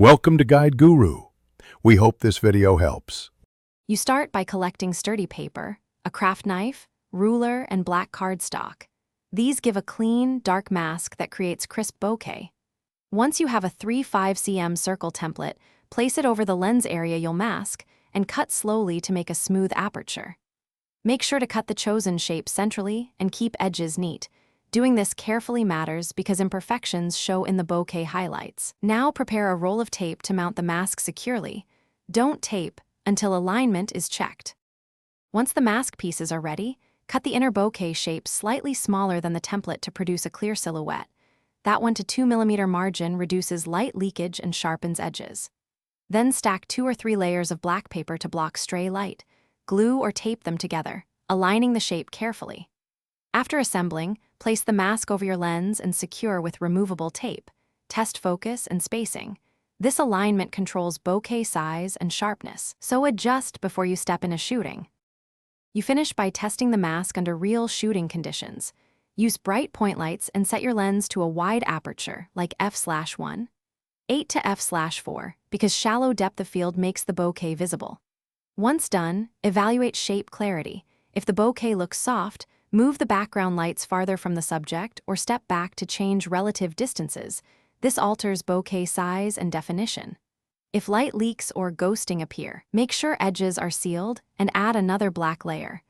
Welcome to Guide Guru. We hope this video helps. You start by collecting sturdy paper, a craft knife, ruler, and black cardstock. These give a clean, dark mask that creates crisp bokeh. Once you have a 3-5 cm circle template, place it over the lens area you'll mask and cut slowly to make a smooth aperture. Make sure to cut the chosen shape centrally and keep edges neat. Doing this carefully matters because imperfections show in the bokeh highlights. Now prepare a roll of tape to mount the mask securely. Don't tape until alignment is checked. Once the mask pieces are ready, cut the inner bokeh shape slightly smaller than the template to produce a clear silhouette. That 1 to 2 mm margin reduces light leakage and sharpens edges. Then stack 2 or 3 layers of black paper to block stray light. Glue or tape them together, aligning the shape carefully. After assembling, place the mask over your lens and secure with removable tape. Test focus and spacing. This alignment controls bokeh size and sharpness, so adjust before you step into shooting. You finish by testing the mask under real shooting conditions. Use bright point lights and set your lens to a wide aperture, like f/1, 8 to f/4, because shallow depth of field makes the bokeh visible. Once done, evaluate shape clarity. If the bokeh looks soft, move the background lights farther from the subject or step back to change relative distances. This alters bokeh size and definition. If light leaks or ghosting appear, make sure edges are sealed and add another black layer.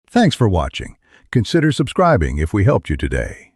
Thanks for watching. Consider subscribing if we helped you today.